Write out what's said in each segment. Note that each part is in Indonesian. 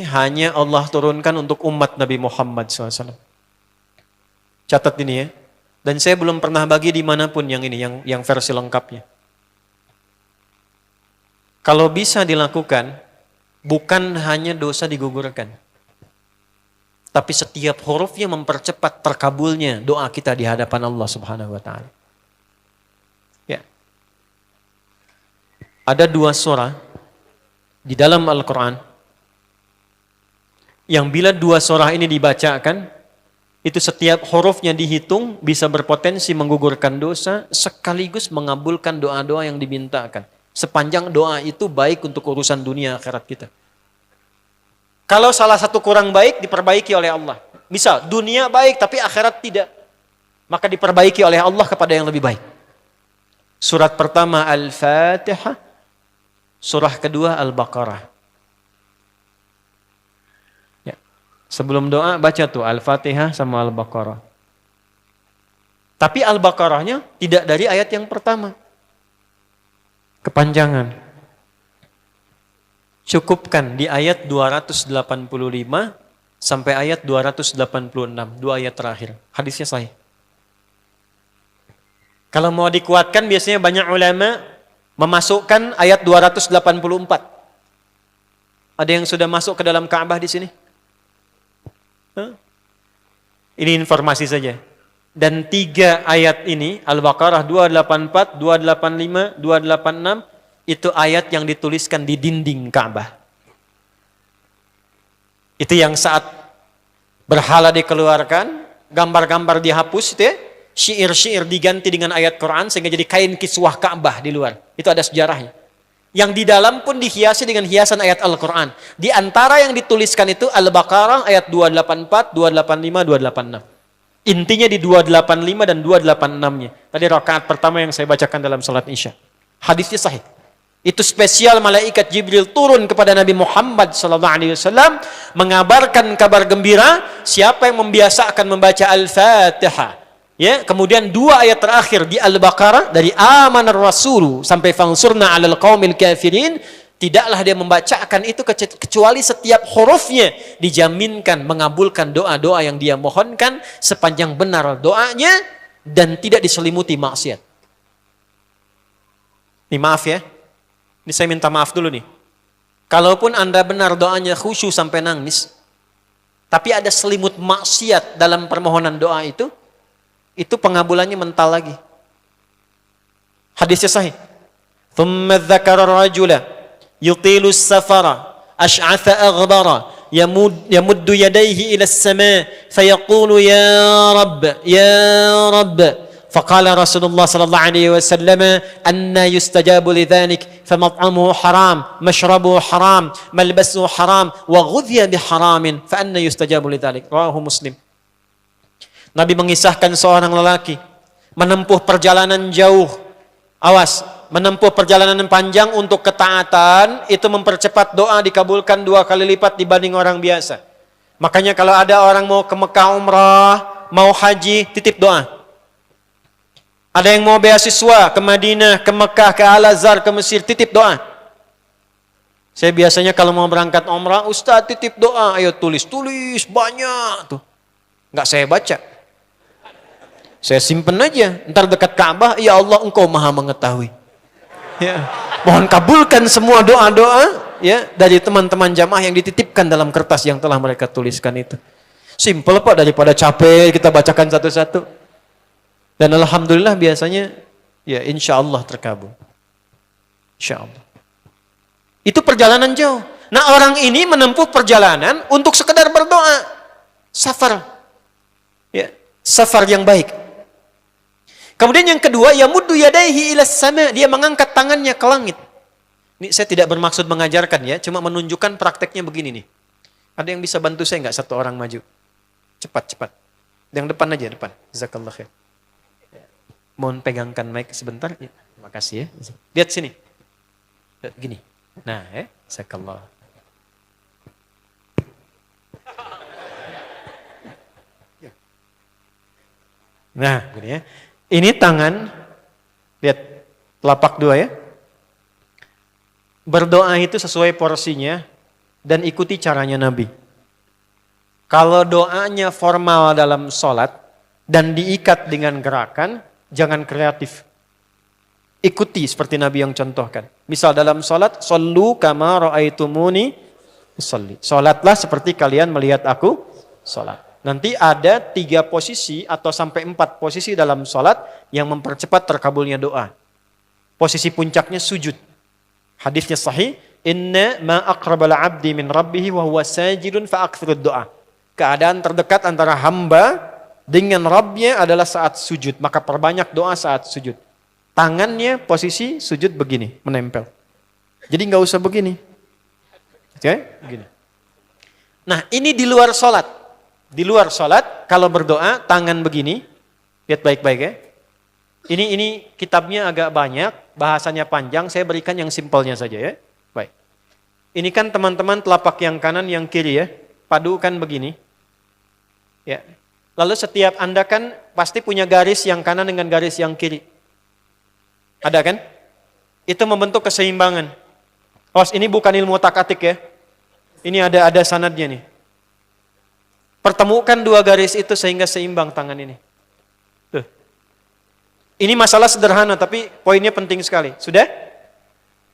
hanya Allah turunkan untuk umat Nabi Muhammad SAW. Catat ini ya. Dan saya belum pernah bagi dimanapun yang ini, yang versi lengkapnya. Kalau bisa dilakukan, bukan hanya dosa digugurkan, tapi setiap hurufnya mempercepat terkabulnya doa kita di hadapan Allah Subhanahu wa Ta'ala. Ya. Ada 2 surah di dalam Al-Quran yang bila 2 surah ini dibacakan, itu setiap hurufnya dihitung bisa berpotensi menggugurkan dosa sekaligus mengabulkan doa-doa yang dimintakan. Sepanjang doa itu baik untuk urusan dunia akhirat kita. Kalau salah satu kurang baik diperbaiki oleh Allah. Misal dunia baik tapi akhirat tidak, maka diperbaiki oleh Allah kepada yang lebih baik. Surat pertama Al-Fatihah, surah kedua Al-Baqarah. Sebelum doa baca tuh Al-Fatihah sama Al-Baqarah. Tapi Al-Baqarahnya tidak dari ayat yang pertama. Kepanjangan. Cukupkan di ayat 285 sampai ayat 286, 2 ayat terakhir. Hadisnya sahih. Kalau mau dikuatkan biasanya banyak ulama memasukkan ayat 284. Ada yang sudah masuk ke dalam Ka'bah di sini? Ini informasi saja. Dan 3 ayat ini, Al-Baqarah 284, 285, 286, itu ayat yang dituliskan di dinding Ka'bah. Itu yang saat berhala dikeluarkan, gambar-gambar dihapus, itu ya, syair-syair diganti dengan ayat Quran, sehingga jadi kain kiswah Ka'bah di luar. Itu ada sejarahnya. Yang di dalam pun dihiasi dengan hiasan ayat Al-Quran. Di antara yang dituliskan itu Al-Baqarah ayat 284, 285, 286. Intinya di 285 dan 286-nya. Tadi rakaat pertama yang saya bacakan dalam salat Isya. Hadisnya sahih. Itu spesial malaikat Jibril turun kepada Nabi Muhammad SAW mengabarkan kabar gembira siapa yang membiasakan membaca Al-Fatihah. Ya, kemudian 2 ayat terakhir di Al-Baqarah dari amanar rasulu sampai fangsurna 'alal qaumil kafirin, tidaklah dia membacakan itu kecuali setiap hurufnya dijaminkan mengabulkan doa-doa yang dia mohonkan sepanjang benar doanya dan tidak diselimuti maksiat. Ini maaf ya. Ini saya minta maaf dulu nih. Kalaupun Anda benar doanya khusyuk sampai nangis, tapi ada selimut maksiat dalam permohonan doa itu pengabulannya mental lagi. Hadisnya sahih. Thumma dzakara rajula yutilu as-safara ash'atha aghdara yamuddu yadayhi ila as-sama' fayaqulu ya rabb faqala Rasulullah sallallahu alaihi wasallam anna yustajabu lidzalik famat'amuhu haram mashrabuhu haram malbasuhu haram wa ghudhiya biharamin fa anna yustajabu lidzalik. Rawahu Muslim. Nabi mengisahkan seorang lelaki menempuh perjalanan jauh. Awas, menempuh perjalanan panjang untuk ketaatan itu mempercepat doa dikabulkan 2 kali lipat dibanding orang biasa. Makanya kalau ada orang mau ke Mekah umrah, mau haji, titip doa. Ada yang mau beasiswa ke Madinah, ke Mekah, ke Al-Azhar, ke Mesir, titip doa. Saya biasanya kalau mau berangkat umrah, Ustaz titip doa, ayo tulis banyak tuh. Nggak saya baca. Saya simpen aja, ntar dekat Ka'bah, ya Allah engkau maha mengetahui. Ya. Mohon kabulkan semua doa-doa ya dari teman-teman jamaah yang dititipkan dalam kertas yang telah mereka tuliskan itu. Simple Pak, daripada capek kita bacakan satu-satu. Dan alhamdulillah biasanya ya insya Allah terkabul. Insya Allah. Itu perjalanan jauh. Nah orang ini menempuh perjalanan untuk sekedar berdoa. Safar. Ya, safar yang baik. Kemudian yang kedua, yamuddu yadaihi ilas sama, dia mengangkat tangannya ke langit. Ini saya tidak bermaksud mengajarkan ya, cuma menunjukkan prakteknya begini nih. Ada yang bisa bantu saya nggak satu orang maju? Cepat. Yang depan aja, depan. Jazakallah khair. Mohon pegangkan mic sebentar. Ya, terima kasih ya. Lihat sini. Gini. Nah, jazakallah. Nah, gini ya. Ini tangan, lihat telapak 2 ya. Berdoa itu sesuai porsinya, dan ikuti caranya Nabi. Kalau doanya formal dalam sholat dan diikat dengan gerakan, jangan kreatif. Ikuti seperti Nabi yang contohkan. Misal dalam sholat, shollu kama ra'aitumuni usolli. Sholatlah seperti kalian melihat aku sholat. Nanti ada 3 posisi atau sampai 4 posisi dalam sholat yang mempercepat terkabulnya doa. Posisi puncaknya sujud. Hadisnya sahih, inna ma aqrabal abdi min rabbih wa huwa sajidun fa aktsirud doa. Keadaan terdekat antara hamba dengan Rabbnya adalah saat sujud, maka perbanyak doa saat sujud. Tangannya posisi sujud begini, menempel. Jadi nggak usah begini. Oke, begini. Nah, ini di luar sholat. Di luar sholat, kalau berdoa, tangan begini. Lihat baik-baik ya. Ini kitabnya agak banyak, bahasanya panjang, saya berikan yang simpelnya saja ya. Baik. Ini kan teman-teman telapak yang kanan, yang kiri ya. Padukan begini. Ya. Lalu setiap Anda kan pasti punya garis yang kanan dengan garis yang kiri. Ada kan? Itu membentuk keseimbangan. Oh, ini bukan ilmu otak-atik ya. Ini ada sanadnya nih. Pertemukan 2 garis itu sehingga seimbang tangan ini. Tuh. Ini masalah sederhana tapi poinnya penting sekali. Sudah?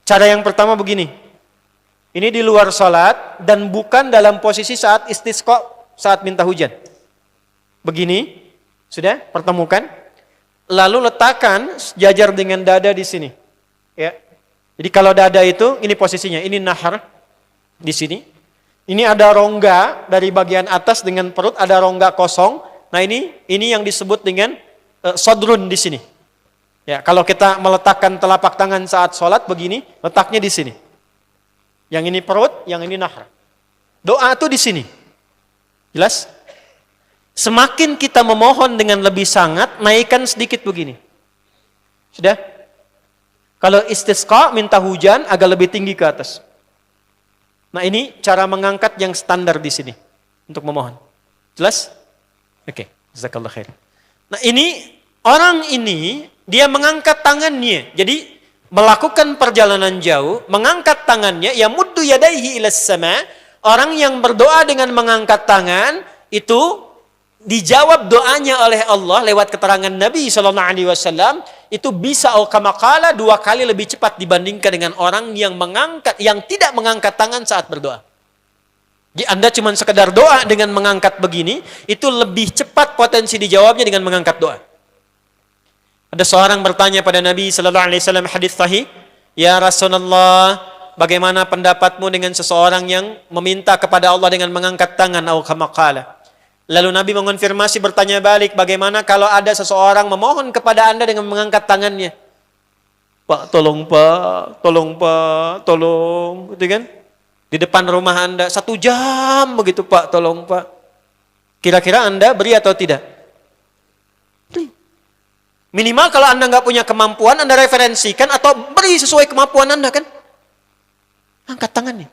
Cara yang pertama begini. Ini di luar sholat dan bukan dalam posisi saat istisqa, saat minta hujan. Begini. Sudah? Pertemukan. Lalu letakkan sejajar dengan dada di sini. Ya. Jadi kalau dada itu, ini posisinya. Ini nahar di sini. Ini ada rongga dari bagian atas dengan perut, ada rongga kosong. Nah ini yang disebut dengan sodrun di sini. Ya, kalau kita meletakkan telapak tangan saat sholat begini, letaknya di sini. Yang ini perut, yang ini nahar. Doa itu di sini. Jelas? Semakin kita memohon dengan lebih sangat, naikkan sedikit begini. Sudah? Kalau istisqa, minta hujan, agak lebih tinggi ke atas. Nah ini cara mengangkat yang standar di sini. Untuk memohon. Jelas? Oke. Jazakallah khair. Nah ini, orang ini, dia mengangkat tangannya. Jadi, melakukan perjalanan jauh, mengangkat tangannya, ya muddu yadaihi ilas sama. Orang yang berdoa dengan mengangkat tangan, itu dijawab doanya oleh Allah lewat keterangan Nabi SAW, itu bisa kamakala 2 kali lebih cepat dibandingkan dengan orang yang tidak mengangkat tangan saat berdoa. Jadi Anda cuma sekedar doa dengan mengangkat begini, itu lebih cepat potensi dijawabnya dengan mengangkat doa. Ada seorang bertanya pada Nabi SAW, hadis sahih, ya Rasulullah, bagaimana pendapatmu dengan seseorang yang meminta kepada Allah dengan mengangkat tangan atau kamakala? Lalu Nabi mengonfirmasi, bertanya balik, bagaimana kalau ada seseorang memohon kepada Anda dengan mengangkat tangannya? Pak, tolong Pak, tolong Pak, tolong. Gitu kan? Di depan rumah Anda, 1 jam begitu Pak, tolong Pak. Kira-kira Anda beri atau tidak? Beri. Minimal kalau Anda nggak punya kemampuan, Anda referensikan atau beri sesuai kemampuan Anda kan? Angkat tangannya.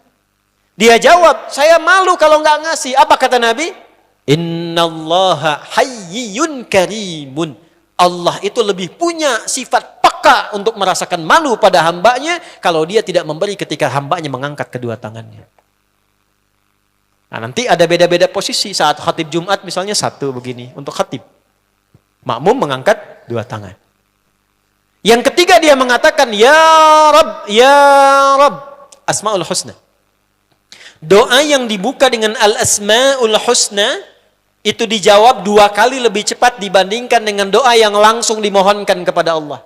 Dia jawab, saya malu kalau nggak ngasih. Apa kata Nabi? Innallaha hayyun karimun. Allah itu lebih punya sifat peka untuk merasakan malu pada hambanya kalau dia tidak memberi ketika hambanya mengangkat kedua tangannya. Nah, nanti ada beda-beda posisi saat khatib Jumat misalnya 1 begini untuk khatib. Makmum mengangkat 2 tangan. Yang ketiga dia mengatakan ya Rabb, Asmaul Husna. Doa yang dibuka dengan Al-Asmaul Husna itu dijawab 2 kali lebih cepat dibandingkan dengan doa yang langsung dimohonkan kepada Allah.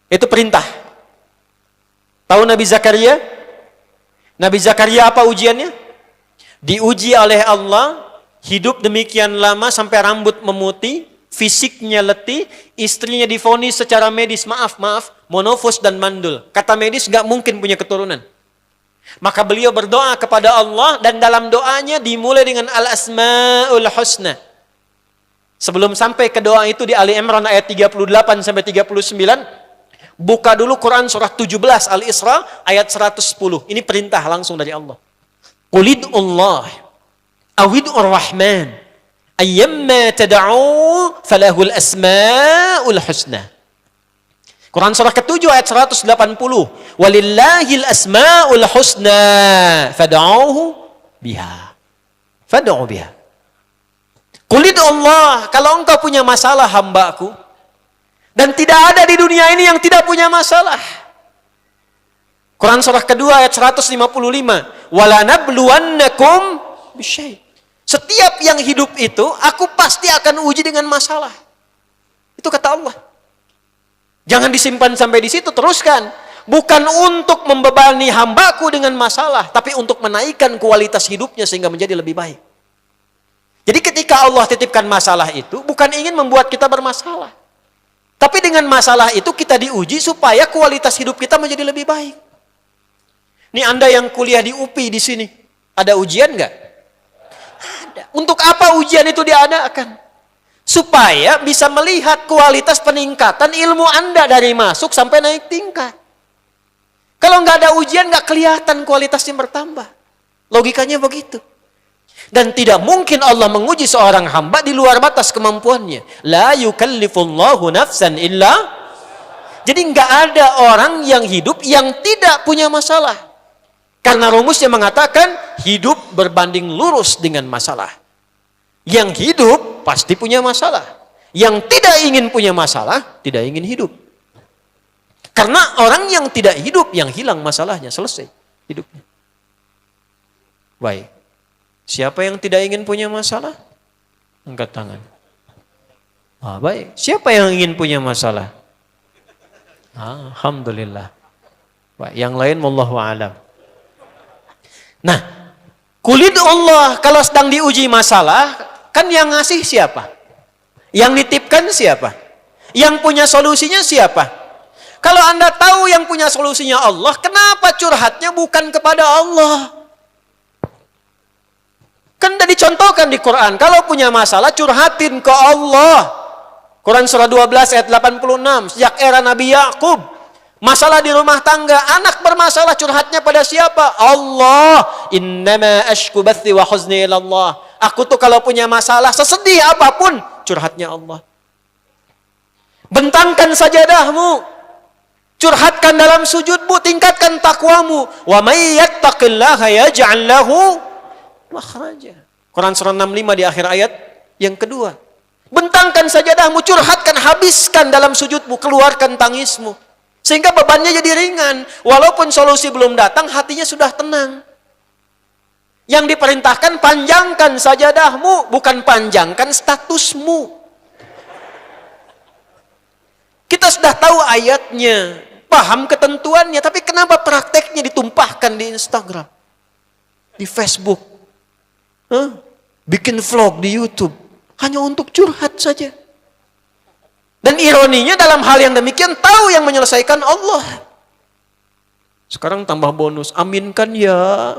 Itu perintah. Tahu Nabi Zakaria? Nabi Zakaria apa ujiannya? Diuji oleh Allah, hidup demikian lama sampai rambut memutih, fisiknya letih, istrinya divonis secara medis, maaf, monofos dan mandul. Kata medis gak mungkin punya keturunan. Maka beliau berdoa kepada Allah dan dalam doanya dimulai dengan Al-Asmaul Husna. Sebelum sampai ke doa itu di Ali Imran ayat 38 sampai 39, buka dulu Quran surah 17 Al-Isra ayat 110. Ini perintah langsung dari Allah. Qulidullah awidur rahman ayyamma tad'u falahul asmaul husna. Quran surah ke-7 ayat 180. Walillahil asmaul husna fad'uhu biha. Fad'u biha. Qul Allah, kalau engkau punya masalah hambaku, dan tidak ada di dunia ini yang tidak punya masalah. Quran surah kedua ayat 155. Wala nabluwannakum bisyai'. Setiap yang hidup itu, aku pasti akan uji dengan masalah. Itu kata Allah. Jangan disimpan sampai di situ, teruskan. Bukan untuk membebani hambaku dengan masalah, tapi untuk menaikkan kualitas hidupnya sehingga menjadi lebih baik. Jadi ketika Allah titipkan masalah itu, bukan ingin membuat kita bermasalah. Tapi dengan masalah itu kita diuji supaya kualitas hidup kita menjadi lebih baik. Nih Anda yang kuliah di UPI di sini, ada ujian nggak? Ada. Untuk apa ujian itu diadakan? Supaya bisa melihat kualitas peningkatan ilmu Anda dari masuk sampai naik tingkat. Kalau nggak ada ujian, nggak kelihatan kualitasnya bertambah. Logikanya begitu. Dan tidak mungkin Allah menguji seorang hamba di luar batas kemampuannya. La yukallifullahu nafsan illa. Jadi nggak ada orang yang hidup yang tidak punya masalah. Karena rumusnya mengatakan hidup berbanding lurus dengan masalah. Yang hidup pasti punya masalah. Yang tidak ingin punya masalah, tidak ingin hidup. Karena orang yang tidak hidup, yang hilang masalahnya, selesai hidupnya. Baik. Siapa yang tidak ingin punya masalah? Angkat tangan. Baik. Siapa yang ingin punya masalah? Alhamdulillah. Baik. Yang lain wallahu a'lam. Nah, kulit Allah kalau sedang diuji masalah, kan yang ngasih siapa? Yang nitipkan siapa? Yang punya solusinya siapa? Kalau Anda tahu yang punya solusinya Allah, kenapa curhatnya bukan kepada Allah? Kan sudah dicontohkan di Quran. Kalau punya masalah, curhatin ke Allah. Quran surah 12 ayat 86. Sejak era Nabi Yakub. Masalah di rumah tangga. Anak bermasalah, curhatnya pada siapa? Allah. Innama ashku bathi wa huzni ilallah. Aku tuh kalau punya masalah, sesedih apapun, curhatnya Allah. Bentangkan sajadahmu. Curhatkan dalam sujudmu. Tingkatkan takwamu. Wa may yattaqillaha yaj'al lahu makhraja. Quran surah 65 di akhir ayat yang kedua. Bentangkan sajadahmu, curhatkan, habiskan dalam sujudmu, keluarkan tangismu. Sehingga bebannya jadi ringan. Walaupun solusi belum datang, hatinya sudah tenang. Yang diperintahkan, panjangkan sajadahmu, bukan panjangkan statusmu. Kita sudah tahu ayatnya, paham ketentuannya, tapi kenapa prakteknya ditumpahkan di Instagram, di Facebook? Bikin vlog di YouTube hanya untuk curhat saja. Dan ironinya dalam hal yang demikian tahu yang menyelesaikan Allah. Sekarang tambah bonus, aminkan ya.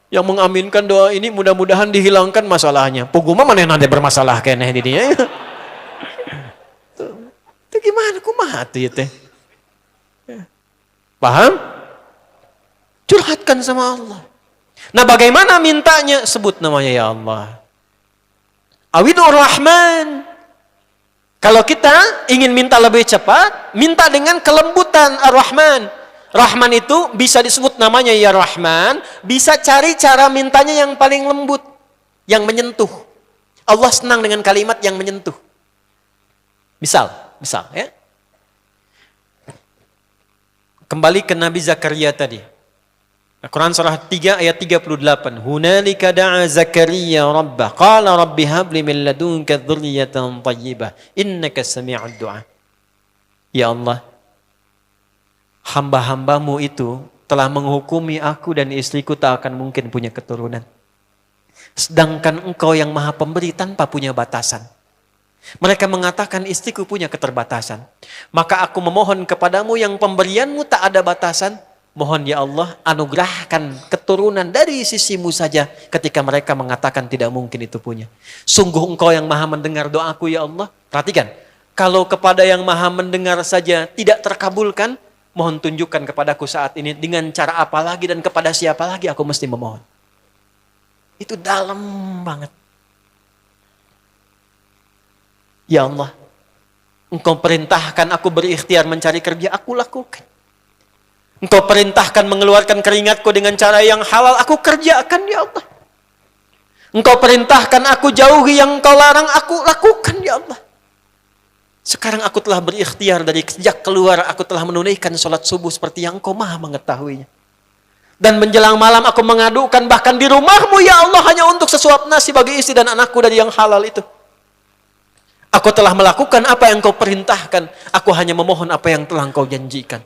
Yang mengaminkan doa ini mudah-mudahan dihilangkan masalahnya. Puguma mana yang ada bermasalah kayaknya di dia. Itu gimana kumaha tuh ya teh? Paham? Curhatkan sama Allah. Nah bagaimana mintanya? Sebut namanya ya Allah. Awidur Rahman. Kalau kita ingin minta lebih cepat, minta dengan kelembutan Ar-Rahman. Rahman itu bisa disebut namanya ya Rahman. Bisa cari cara mintanya yang paling lembut. Yang menyentuh. Allah senang dengan kalimat yang menyentuh. Misal ya. Kembali ke Nabi Zakaria tadi. Quran surah 3 ayat 38. Hunalika da'a Zakaria rabbah. Qala rabbi habli min ladunka dzurriyyatan thayyibah. Innaka sami'ud du'a. Ya Allah, hamba-hambamu itu telah menghukumi aku dan istriku tak akan mungkin punya keturunan. Sedangkan engkau yang maha pemberi tanpa punya batasan. Mereka mengatakan istriku punya keterbatasan. Maka aku memohon kepadamu yang pemberianmu tak ada batasan. Mohon ya Allah anugerahkan keturunan dari sisimu saja ketika mereka mengatakan tidak mungkin itu punya. Sungguh engkau yang maha mendengar doaku ya Allah. Perhatikan, kalau kepada yang maha mendengar saja tidak terkabulkan, mohon tunjukkan kepadaku saat ini dengan cara apa lagi dan kepada siapa lagi aku mesti memohon. Itu dalam banget. Ya Allah, Engkau perintahkan aku berikhtiar mencari kerja, aku lakukan. Engkau perintahkan mengeluarkan keringatku dengan cara yang halal, aku kerjakan ya Allah. Engkau perintahkan aku jauhi yang Engkau larang, aku lakukan ya Allah. Sekarang aku telah berikhtiar dari sejak keluar, aku telah menunaikan sholat subuh seperti yang Engkau maha mengetahuinya. Dan menjelang malam aku mengadukan bahkan di rumahmu ya Allah hanya untuk sesuap nasi bagi istri dan anakku dari yang halal itu. Aku telah melakukan apa yang Engkau perintahkan, aku hanya memohon apa yang telah Engkau janjikan.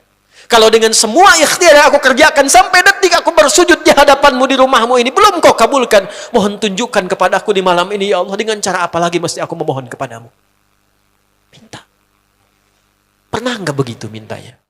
Kalau dengan semua ikhtiar yang aku kerjakan sampai detik aku bersujud di hadapanmu di rumahmu ini belum Kau kabulkan, mohon tunjukkan kepadaku di malam ini ya Allah, dengan cara apa lagi mesti aku memohon kepadamu. Minta. Pernah enggak begitu mintanya?